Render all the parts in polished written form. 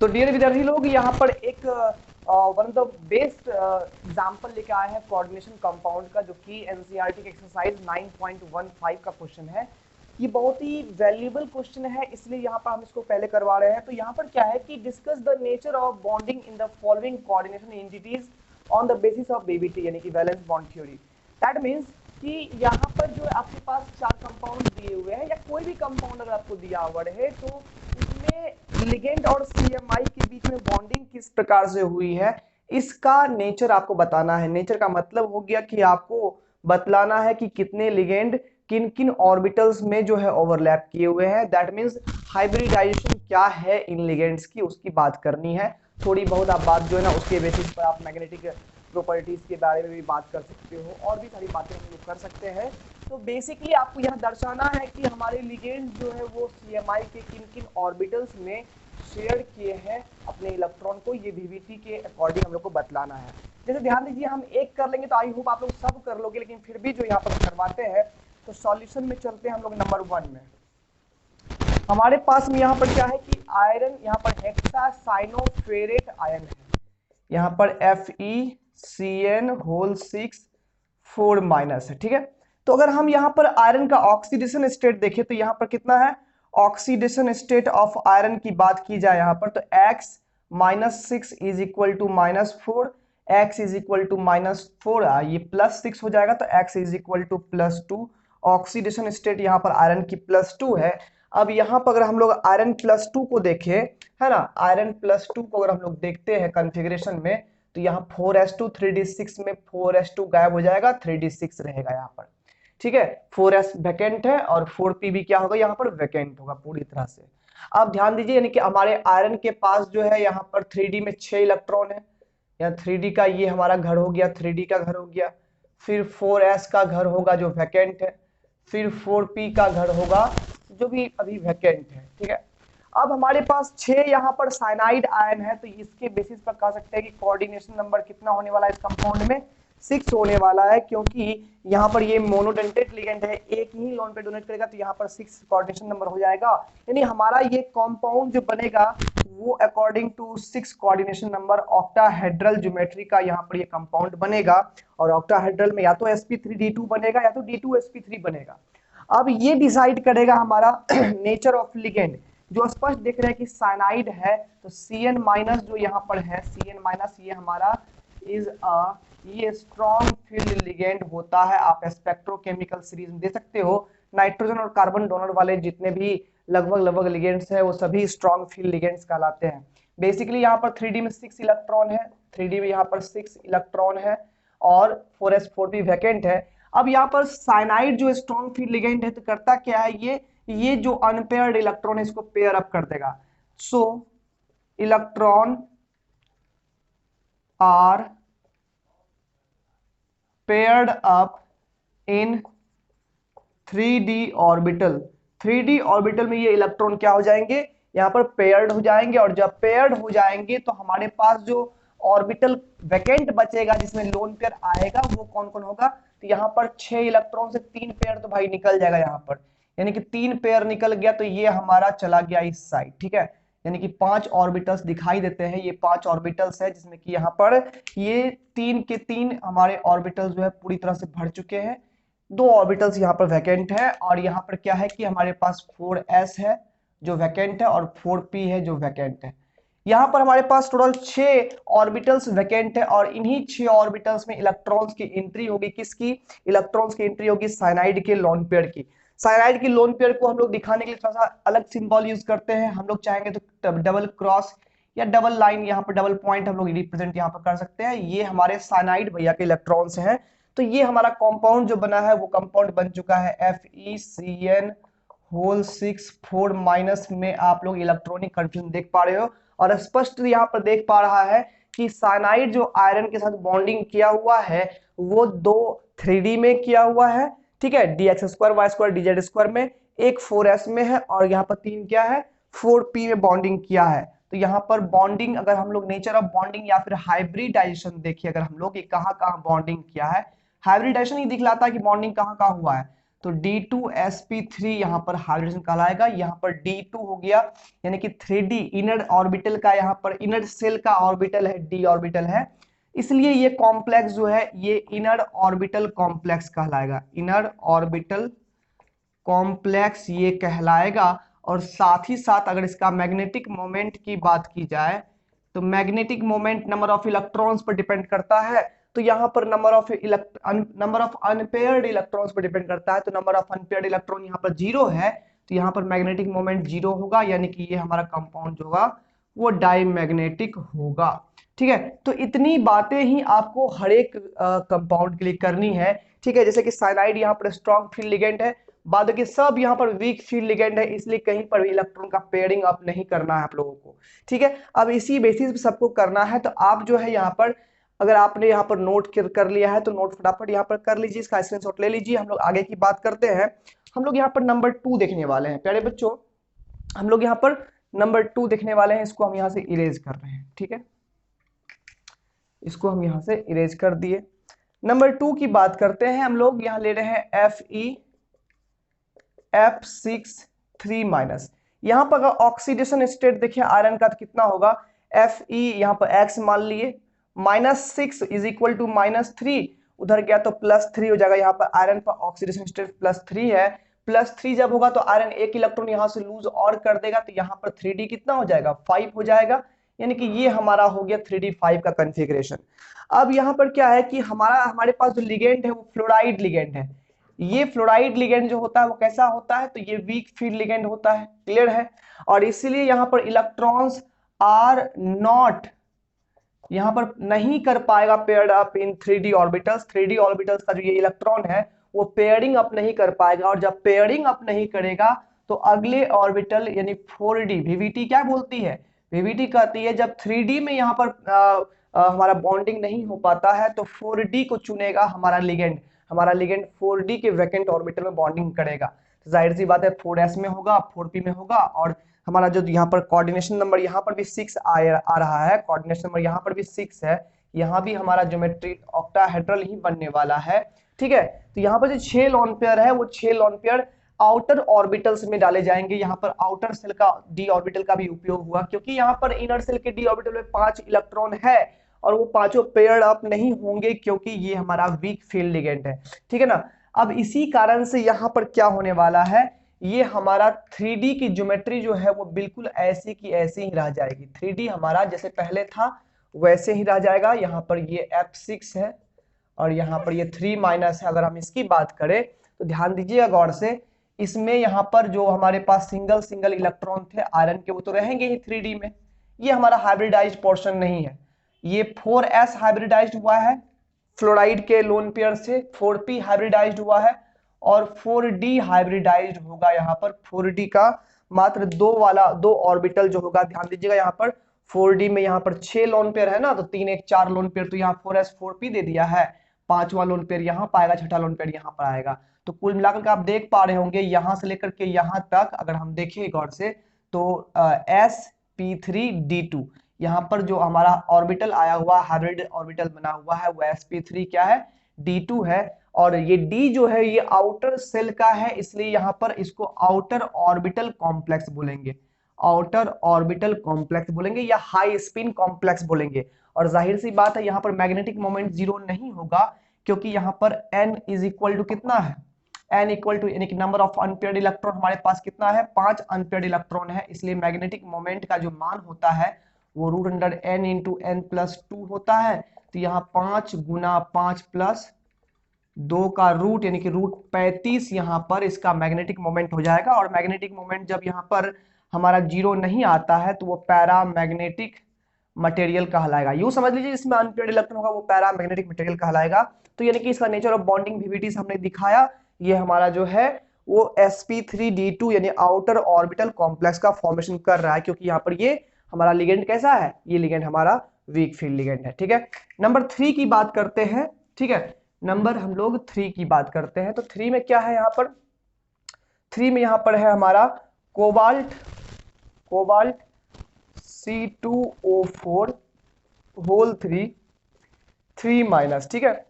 तो डियर विद्यार्थी लोग, यहाँ पर एक one of the best example लेके आए हैं कोऑर्डिनेशन कंपाउंड का, जो कि एनसीईआरटी के एक्सरसाइज 9.15 का क्वेश्चन है। ये बहुत ही वैल्यूएबल क्वेश्चन है, इसलिए यहाँ पर हम इसको पहले करवा रहे हैं। तो यहाँ पर क्या है कि discuss the nature of bonding in the following coordination entities on the basis of BBT, यानी कि valence bond theory. That means कि यहाँ पर जो आपके पास 4 कंपाउंड दिए हुए हैं, या कोई भी कंपाउंड अगर आपको दिया हुआ है, तो उसमें लिगेंड और सीएमआई के बीच में बॉन्डिंग किस प्रकार से हुई है, इसका नेचर आपको बताना है। नेचर का मतलब हो गया कि आपको बतलाना है कि कितने लिगेंड किन किन ऑर्बिटल्स में जो है ओवरलैप किए हुए हैं। दैट मीन्स हाइब्रिडाइजेशन क्या है इन लिगेंड्स की, उसकी बात करनी है। थोड़ी बहुत आप बात जो है ना, उसके बेसिस पर आप मैग्नेटिक प्रॉपर्टीज के बारे में भी बात कर सकते हो, और भी सारी बातें हम लोग कर सकते हैं। तो बेसिकली आपको यहाँ दर्शाना है कि हमारे लिगेंड जो है वो सीएमआई के किन किन ऑर्बिटल्स में शेयर किए हैं अपने इलेक्ट्रॉन को, ये वीवीटी के अकॉर्डिंग हम लोग को बतलाना है। जैसे ध्यान दीजिए, हम एक कर लेंगे तो आई होप आप लोग सब कर लोगे, लेकिन फिर भी जो यहाँ पर करवाते हैं, तो सॉल्यूशन में चलते हैं हम लोग नंबर 1 में। हमारे पास में यहाँ पर क्या है कि आयरन, यहाँ पर हेक्सासाइनोफेरेट आयन है, यहाँ पर FeCN6 4- है, ठीक है। तो अगर हम यहाँ पर आयरन का ऑक्सीडेशन स्टेट देखें, तो यहाँ पर कितना है, ऑक्सीडेशन स्टेट ऑफ आयरन की बात की जाए यहाँ पर, तो X-6 is equal to -4, X is equal to -4, ये +6 हो जाएगा, तो X is equal to +2। Oxidation state यहाँ पर आयरन की +2 है। अब यहाँ पर अगर हम लोग आयरन +2 को देखें, है ना, आयरन +2 को अगर हम लोग देखते हैं कॉन्फ़िगरेशन में, तो यहाँ 4s2 3d6 में 4s2 गायब हो जाएगा, 3d6 रहेगा यहाँ पर, ठीक है। 4s वैकेंट है और 4p भी क्या होगा, यहाँ पर वैकेंट होगा पूरी तरह से। अब ध्यान दीजिए, यानी कि हमारे आयरन के पास जो है यहाँ पर 3d में 6 इलेक्ट्रॉन है, या 3d का ये हमारा घर हो गया, 3d का घर हो गया। फिर 4s का घर होगा जो वैकेंट है, फिर 4p का घर होगा जो भी अभी वैकेंट है, ठीक है। अब हमारे पास 6 यहाँ पर साइनाइड आयन है, तो इसके बेसिस पर कह सकते हैं कि कोऑर्डिनेशन नंबर कितना होने वाला है इस कंपाउंड में, 6 होने वाला है, क्योंकि यहाँ पर ये मोनोडेंटेट लिगेंड है, एक ही लोन पे डोनेट करेगा, तो यहाँ पर 6 कोऑर्डिनेशन नंबर हो जाएगा। यानी हमारा ये कंपाउंड जो बनेगा वो according to 6 coordination number octahedral geometry का यहाँ पर ये कंपाउंड बनेगा। और ऑक्टाहेड्रल में या तो sp3d2 बनेगा, या तो d2sp3 बनेगा। अब ये डिसाइड करेगा हमारा नेचर ऑफ लिगेंड, जो स्पष्ट देख रहे हैं कि साइनाइड है, तो Cn- जो यहाँ पर है, Cn- ये हमारा इज ये स्ट्रॉन्ग फील्ड लिगेंड होता है। आप स्पेक्ट्रोकेमिकल सीरीज में दे सकते हो, नाइट्रोजन और कार्बन डोनर वाले जितने भी लगभग लगभग लिगेंड्स है, वो सभी स्ट्रॉन्ग फील्ड लिगेंड्स कहलाते हैं। बेसिकली यहाँ पर 3d में 6 इलेक्ट्रॉन है, 3d में यहाँ पर 6 इलेक्ट्रॉन है, और 4s4p वैकेंट है। अब यहाँ पर साइनाइड जो स्ट्रॉन्ग फील्ड लिगेंड है, तो करता क्या है, ये जो अनपेयर्ड इलेक्ट्रॉन है इसको पेयर अप कर देगा। So electron are paired up in 3d orbital. 3d orbital में ये इलेक्ट्रॉन क्या हो जाएंगे, यहाँ पर पेयर्ड हो जाएंगे, और जब पेयर्ड हो जाएंगे तो हमारे पास जो ऑर्बिटल वैकेंट बचेगा जिसमें लोन पेयर आएगा, वो कौन कौन होगा, तो यहाँ पर 6 इलेक्ट्रॉन से 3 पेयर तो भाई निकल जाएगा यहाँ पर, यानी कि 3 पेयर निकल गया, तो ये हमारा चला गया इस साइड, ठीक है। यानी कि 5 ऑर्बिटल्स दिखाई देते हैं, ये 5 ऑर्बिटल्स है, जिसमें कि यहाँ पर ये 3 के 3 हमारे ऑर्बिटल्स जो है पूरी तरह से भर चुके हैं। 2 ऑर्बिटल्स यहाँ पर वैकेंट है, और यहाँ पर क्या है कि हमारे पास 4s है जो वैकेंट है, और 4p है जो वैकेंट है। यहाँ पर हमारे पास टोटल 6 ऑर्बिटल्स वैकेंट है, और इन्हीं 6 ऑर्बिटल्स में इलेक्ट्रॉन्स की एंट्री होगी, किसकी, इलेक्ट्रॉन्स की एंट्री होगी साइनाइड के लोन पेयर की। साइनाइड की लोन पेयर को हम लोग दिखाने के लिए थोड़ा सा अलग सिंबल यूज करते हैं। हम लोग चाहेंगे तो डबल क्रॉस या डबल लाइन, यहाँ पर डबल पॉइंट हम लोग रिप्रेजेंट यहाँ पर कर सकते हैं। ये हमारे साइनाइड भैया के इलेक्ट्रॉन्स हैं। तो ये हमारा कंपाउंड जो बना है वो कंपाउंड बन चुका है FeCN6 4- में आप लोग इलेक्ट्रॉनिक कंफ्यूजन देख पा रहे हो, और स्पष्ट यहाँ पर देख पा रहा है कि साइनाइड जो आयरन के साथ बॉन्डिंग किया हुआ है वो 2 3d में किया हुआ है, ठीक है, dx2y2 dz2 में, एक 4s में है, और यहाँ पर 3 क्या है, 4p में बॉन्डिंग किया है। तो यहाँ पर बॉन्डिंग, अगर हम लोग नेचर ऑफ बॉन्डिंग या फिर हाइब्रिडाइजेशन देखिए, अगर हम लोग ये कहाँ कहाँ बॉन्डिंग किया है, हाइब्रिडाइजेशन ही दिखलाता है कि बॉन्डिंग कहाँ कहाँ हुआ है। तो D2sp3 यहाँ पर हाइड्रोजन कहलाएगा। यहाँ पर D2 हो गया, यानी कि 3D इनर ऑर्बिटल का, यहाँ पर इनर सेल का ऑर्बिटल है, D ऑर्बिटल है, इसलिए ये कॉम्प्लेक्स जो है ये इनर ऑर्बिटल कॉम्प्लेक्स कहलाएगा, इनर ऑर्बिटल कॉम्प्लेक्स ये कहलाएगा। और साथ ही साथ अगर इसका मैग्नेटिक मोमेंट की बात की जाए तो magnetic moment number of electrons पर डिपेंड करता है, तो यहाँ पर नंबर ऑफ अनपेयर्ड इलेक्ट्रॉन्स पर डिपेंड करता है, तो नंबर ऑफ अनपेयर्ड इलेक्ट्रॉन यहाँ पर 0 है, तो यहाँ पर मैग्नेटिक मोमेंट 0 होगा, यानी कि ये हमारा कंपाउंड होगा वो डाईमैग्नेटिक होगा। ठीक है, तो इतनी बातें ही आपको हर एक कंपाउंड के लिए करनी है। ठीक है, जैसे कि साइनाइड यहाँ पर स्ट्रॉन्ग फील्ड लिगेंड है, बाद के सब यहाँ पर वीक फील्ड लिगेंड है, इसलिए कहीं पर भी इलेक्ट्रॉन का पेयरिंग अप नहीं करना है आप लोगों को। ठीक है, अब इसी बेसिस पे सबको करना है, तो आप जो है यहाँ पर अगर आपने यहाँ पर नोट कर लिया है तो नोट फटाफट यहाँ पर कर लीजिए, इसका स्क्रीनशॉट ले लीजिए। हम लोग आगे की बात करते हैं। हम लोग यहाँ पर नंबर 2 देखने वाले हैं प्यारे बच्चों, हम लोग यहाँ पर नंबर 2 देखने वाले हैं, इसको हम यहाँ से इरेज कर रहे हैं। ठीक है, इसको हम यहाँ से इरेज कर दिए। नंबर 2 की बात करते हैं, हम लोग यहाँ ले रहे हैं F6 3-। यहाँ पर अगर ऑक्सीडेशन स्टेट देखिए आयरन का तो कितना होगा, Fe यहाँ पर X मान लिए, -6 इज इक्वल टू -3, उधर गया तो +3 हो जाएगा। यहाँ पर आयरन पर ऑक्सीडेशन स्टेट +3 है, +3 जब होगा तो आयरन एक इलेक्ट्रॉन यहाँ से लूज और कर देगा, तो यहाँ पर 3D कितना हो जाएगा, 5 हो जाएगा, यानी कि ये हमारा हो गया 3D5 का कॉन्फ़िगरेशन। अब यहाँ पर क्या है कि हमारे पास जो लिगेंड है वो फ्लोराइड लिगेंड है। ये फ्लोराइड लिगेंड जो होता है वो कैसा होता है, तो ये वीक फील्ड लिगेंड होता है, क्लियर है। और इसीलिए यहाँ पर इलेक्ट्रॉन्स आर नॉट, यहाँ पर नहीं कर पाएगा paired up in 3D orbitals. 3D orbitals का जो ये इलेक्ट्रॉन है वो पेयरिंग अप नहीं कर पाएगा, और जब पेयरिंग अप नहीं करेगा तो अगले ऑर्बिटल यानी 4D, वीवीटी क्या बोलती है, वीवीटी कहती है जब 3D में यहाँ पर हमारा बॉन्डिंग नहीं हो पाता है तो 4D को चुनेगा हमारा लिगेंड, हमारा लिगेंड 4D के वैकेंट ऑर्बिटल में बॉन्डिंग करेगा। जाहिर सी बात है 4s में होगा, 4p में होगा, और हमारा जो यहाँ पर कोऑर्डिनेशन नंबर यहाँ पर भी 6 आ रहा है, कोऑर्डिनेशन नंबर यहाँ पर भी 6 है, यहाँ भी हमारा ज्योमेट्री ऑक्टाहेड्रल ही बनने वाला है। ठीक है, तो यहाँ पर जो 6 लोन पेयर है वो 6 लोन पेयर आउटर ऑर्बिटल्स में डाले जाएंगे। यहाँ पर आउटर सेल का d ऑर्बिटल का भी उपयोग हुआ, क्योंकि यहाँ पर इनर सेल के d ऑर्बिटल में 5 इलेक्ट्रॉन है और वो पांचों पेयर्ड अप नहीं होंगे, क्योंकि ये हमारा वीक फील्ड लिगेंड है। ठीक है ना, अब इसी कारण से यहाँ पर क्या होने वाला है, ये हमारा 3D की ज्योमेट्री जो है वो बिल्कुल ऐसी की ऐसी ही रह जाएगी। 3D हमारा जैसे पहले था वैसे ही रह जाएगा। यहाँ पर ये F6 है और यहाँ पर ये 3- है। अगर हम इसकी बात करें तो ध्यान दीजिएगा गौर से, इसमें यहाँ पर जो हमारे पास सिंगल इलेक्ट्रॉन थे आयरन के वो तो रहेंगे ही 3D में, ये हमारा हाइब्रिडाइज्ड पोर्शन नहीं है। ये 4s हाइब्रिडाइज्ड हुआ है फ्लोराइड के लोन पेयर से, 4p हाइब्रिडाइज्ड हुआ है और 4d हाइब्रिडाइज्ड होगा। यहाँ पर 4d का मात्र दो ऑर्बिटल जो होगा, ध्यान दीजिएगा यहाँ पर 4d में यहाँ पर 6 लोन पेयर है ना, तो 3 1 4 लोन पेयर, तो यहाँ 4s 4p दे दिया है, 5वां लोन पेयर यहाँ पाएगा, 6ठा लोन पेयर यहाँ पर आएगा। तो कुल मिलाकर के आप देख पा रहे होंगे यहां से लेकर के यहां तक अगर हम देखें गौर से तो sp3d2 यहाँ पर जो हमारा ऑर्बिटल आया हुआ हाइब्रिड ऑर्बिटल बना हुआ है वो sp3 क्या है, d2 है। और ये d जो है ये आउटर सेल का है, इसलिए यहाँ पर इसको आउटर ऑर्बिटल कॉम्प्लेक्स बोलेंगे, आउटर ऑर्बिटल कॉम्प्लेक्स बोलेंगे या हाई स्पिन कॉम्प्लेक्स बोलेंगे। और जाहिर सी बात है यहाँ पर मैग्नेटिक मोमेंट 0 नहीं होगा, क्योंकि यहाँ पर n इज इक्वल टू कितना है, n इक्वल टू यानी कि नंबर ऑफ अनपेयर्ड इलेक्ट्रॉन हमारे पास कितना है, 5 अनपेयर्ड इलेक्ट्रॉन है, इसलिए मैग्नेटिक मोमेंट का जो मान होता है वो √n इंटू n+2 होता है। तो यहाँ 5 गुना 5 प्लस 2 का रूट यानी कि √35 यहाँ पर इसका मैग्नेटिक मोमेंट हो जाएगा। और मैग्नेटिक मोमेंट जब यहाँ पर हमारा 0 नहीं आता है तो वो पैरामैग्नेटिक मटेरियल कहलाएगा। यूं समझ लीजिए जिसमें अनपेयर्ड इलेक्ट्रॉन होगा वो पैरामैग्नेटिक मटेरियल कहलाएगा। तो यानी कि इसका नेचर ऑफ बॉन्डिंग वीवीटी से हमने दिखाया, ये हमारा जो है वो sp3d2 यानी आउटर ऑर्बिटल कॉम्प्लेक्स का फॉर्मेशन कर रहा है, क्योंकि यहाँ पर ये हमारा लिगेंड कैसा है, ये लिगेंड हमारा वीक फील्ड लिगेंड है। ठीक है, नंबर 3 की बात करते हैं। ठीक है, नंबर हम लोग 3 की बात करते हैं। तो 3 में क्या है, यहाँ पर 3 में यहाँ पर है हमारा कोबाल्ट C2O4 होल 3 3-। ठीक है,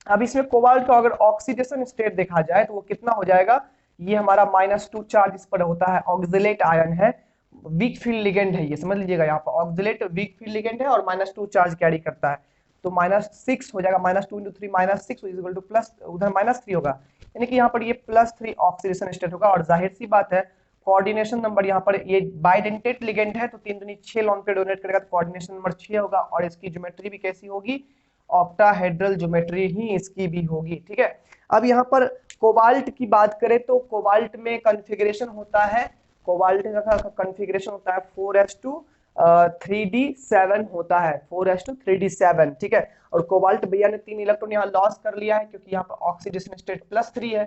अब इसमें कोबाल्ट का अगर ऑक्सीडेशन स्टेट देखा जाए तो वो कितना हो जाएगा, ये हमारा -2 चार्ज इस पर होता है, ऑक्सिलेट आयन है, वीक फील्ड लिगेंड है, ये समझ लीजिएगा, यहाँ पर ऑक्सिलेट वीक फील्ड लिगेंड है और -2 चार्ज कैरी करता है, तो -6 हो जाएगा, -2 × 3 -6 इज इक्वल टू प्लस, उधर -3 होगा, यानी कि यहाँ पर ये +3 ऑक्सीडेशन स्टेट होगा। और जाहिर सी बात है कोऑर्डिनेशन नंबर यहाँ पर ये बाइडेंटेट लिगेंड है तो 3 दूनी 6 लॉन पेयर डोनेट करेगा तो कोऑर्डिनेशन नंबर 6 होगा। और इसकी ज्योमेट्री भी कैसी होगी, ऑक्टाहेड्रल ज्योमेट्री ही इसकी भी होगी, ठीक है। अब यहाँ पर कोबाल्ट की बात करें तो कोबाल्ट में कॉन्फ़िगरेशन होता है, कोबाल्ट का कॉन्फ़िगरेशन होता है 4s2 3d7 होता है, 4s2 3d7, ठीक है। और कोबाल्ट भैया ने 3 इलेक्ट्रॉन यहाँ लॉस कर लिया है क्योंकि यहाँ पर ऑक्सीडेशन स्टेट +3 है,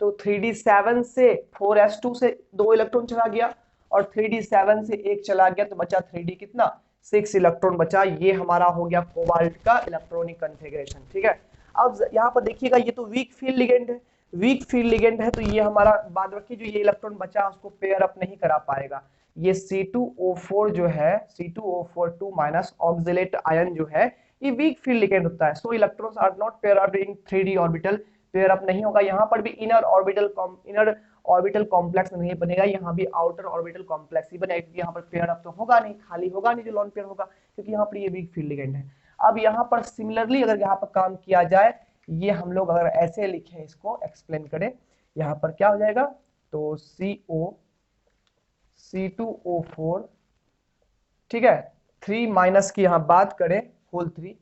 तो 3d7 से 4s2 से 2 इलेक्ट्रॉन चला गया और 3d7 से 1 चला गया तो बचा 3d कितना, 6 इलेक्ट्रॉन बचा। ये हमारा हो गया कोबाल्ट का इलेक्ट्रॉनिक कॉन्फ़िगरेशन, ठीक है। अब यहाँ पर देखिएगा ये तो वीक फील्ड लिगेंड है, वीक फील्ड लिगेंड है तो ये हमारा बाद बाकी जो ये इलेक्ट्रॉन बचा उसको पेयर अप नहीं करा पाएगा। ये C2O4 जो है, C2O4 2- ऑक्सिलेट आयन जो है ये वीक फील्ड लिगेंड होता है, so electrons are not pair up in 3d orbital, pair up नहीं होगा। यहाँ पर भी इनर ऑर्बिटल कॉम्प्लेक्स नहीं बनेगा, यहाँ भी आउटर ऑर्बिटल कॉम्प्लेक्स ही बनेगा क्योंकि यहाँ पर पेयर अप तो होगा नहीं, खाली होगा नहीं जो लॉन पेयर होगा, क्योंकि यहाँ पर ये वीक फील्ड लिगेंड है। अब यहाँ पर सिमिलरली अगर यहाँ पर काम किया जाए, ये हम लोग अगर ऐसे लिखें इसको एक्सप्लेन करें, यहाँ पर क्या हो जाएगा, तो C2O4, ठीक है, 3- की यहाँ बात करें, होल 3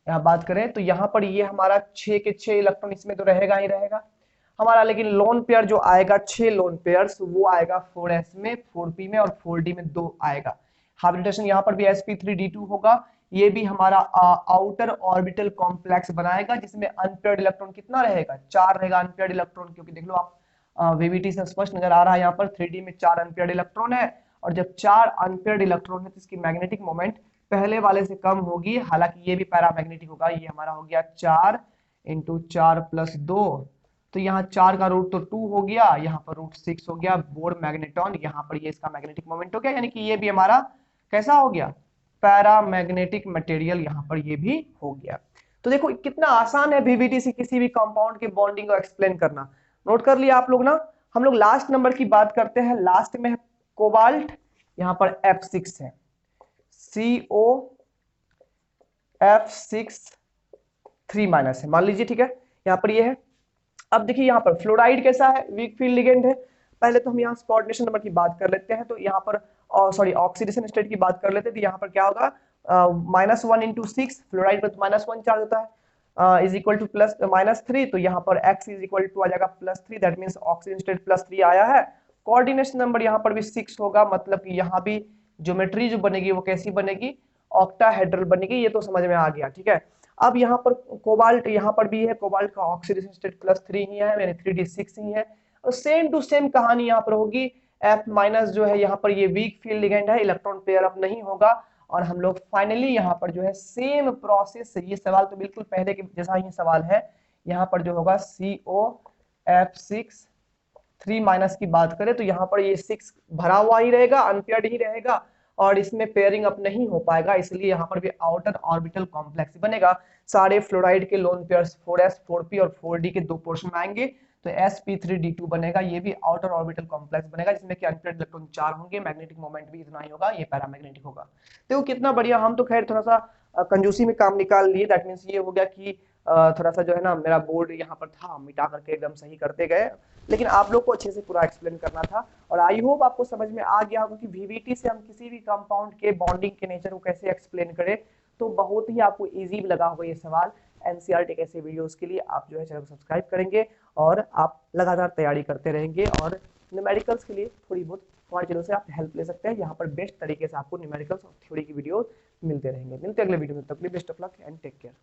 यहाँ बात करें तो यहाँ पर ये हमारा 6 के 6 इलेक्ट्रॉन इसमें तो रहेगा ही रहेगा हमारा, लेकिन लोन पेयर जो आएगा 6 लोन पेयर्स वो आएगा 4s में, 4p में और 4d में 2 आएगा। हाइब्रिडेशन यहाँ पर भी sp3d2 होगा, ये भी हमारा आउटर ऑर्बिटल कॉम्प्लेक्स बनाएगा जिसमें अनपेयर्ड इलेक्ट्रॉन कितना रहेगा, 4 रहेगा अनपेयर्ड इलेक्ट्रॉन, क्योंकि देख लो आप वीवीटी से स्पष्ट नजर आ रहा है यहाँ पर 3d में 4 अनपेयर्ड इलेक्ट्रॉन है, और जब 4 अनपेयर्ड इलेक्ट्रॉन है तो इसकी मैग्नेटिक मोमेंट पहले वाले से कम होगी, हालांकि ये भी पैरामैग्नेटिक होगा। ये हमारा हो गया 4 × 4 + 2, तो यहाँ 4 का रूट तो 2 हो गया, यहाँ पर रूट 6 हो गया, बोर मैग्नेटॉन, यहाँ पर ये इसका मैग्नेटिक मोमेंट हो गया, यानी कि ये भी हमारा कैसा हो गया, पैरामैग्नेटिक मटेरियल यहाँ पर ये भी हो गया। तो देखो कितना आसान है वीवीटी से किसी भी कंपाउंड के बॉन्डिंग को एक्सप्लेन करना, नोट कर लिया आप लोग ना। हम लोग लास्ट नंबर की बात करते हैं, लास्ट में है कोबाल्ट, यहाँ पर F6 है, COF6 3- है, मान लीजिए, ठीक है, यहाँ पर ये है। अब देखिए यहाँ पर फ्लोराइड कैसा है, वीक फील्ड लिगेंड है। पहले तो हम यहाँ कोऑर्डिनेशन नंबर की बात कर लेते हैं, तो यहाँ पर सॉरी ऑक्सीडेशन स्टेट की बात कर लेते हैं, तो यहाँ पर क्या होगा, -1 × 6, फ्लोराइड पर -1 चार्ज होता है, इज इक्वल टू +-3, तो यहाँ पर x इज इक्वल टू आ जाएगा +3, दैट मीन्स ऑक्सीजन स्टेट +3 आया है। कोऑर्डिनेशन नंबर यहाँ पर भी 6 होगा, मतलब कि यहाँ भी ज्योमेट्री जो बनेगी वो कैसी बनेगी, ऑक्टाहेड्रल बनेगी, ये तो समझ में आ गया, ठीक है। अब यहाँ पर कोबाल्ट, यहाँ पर भी है, कोबाल्ट का ऑक्सीडेशन स्टेट +3 ही है, यानी 3d6 ही है, और सेम टू सेम कहानी यहाँ पर होगी। F- जो है यहाँ पर ये वीक फील्ड लिगेंड है, इलेक्ट्रॉन पेयर अप नहीं होगा, और हम लोग फाइनली यहाँ पर जो है सेम प्रोसेस, ये सवाल तो बिल्कुल पहले के जैसा ही सवाल है, यहाँ पर जो होगा COF6 3- की बात करें तो यहाँ पर ये 6 भरा हुआ ही रहेगा, अनपेयर्ड ही रहेगा, और इसमें पेयरिंग अप नहीं हो पाएगा, इसलिए यहाँ पर भी आउटर ऑर्बिटल कॉम्प्लेक्स बनेगा। सारे फ्लोराइड के लोन पेयर्स 4s 4p और 4d के 2 पोर्शन में आएंगे, तो sp3d2 बनेगा, ये भी आउटर ऑर्बिटल कॉम्प्लेक्स बनेगा जिसमें कि अनपेयर्ड इलेक्ट्रॉन 4 होंगे, मैग्नेटिक मोमेंट भी इतना ही होगा, ये पैरामैग्नेटिक होगा। देखो कितना बढ़िया, हम तो खैर थोड़ा सा कंजूसी में काम निकाल लिए, दैट मीन्स ये हो गया कि थोड़ा सा जो है ना मेरा बोर्ड यहाँ पर था, मिटा करके एकदम सही करते गए, लेकिन आप लोग को अच्छे से पूरा एक्सप्लेन करना था, और आई होप आपको समझ में आ गया होगा कि वीवीटी से हम किसी भी कंपाउंड के बॉन्डिंग के नेचर को कैसे एक्सप्लेन करें, तो बहुत ही आपको इजी लगा होगा ये सवाल। एनसीईआरटी के ऐसे वीडियोस के लिए आप जो है चैनल को सब्सक्राइब करेंगे और आप लगातार तैयारी करते रहेंगे, और न्यूमेरिकल्स के लिए थोड़ी बहुत हमारे चैनल से आप हेल्प ले सकते हैं, यहाँ पर बेस्ट तरीके से आपको न्यूमेरिकल्स और थ्योरी की वीडियो मिलते रहेंगे। मिलते हैं अगले वीडियो में, तब के लिए best of luck and take care.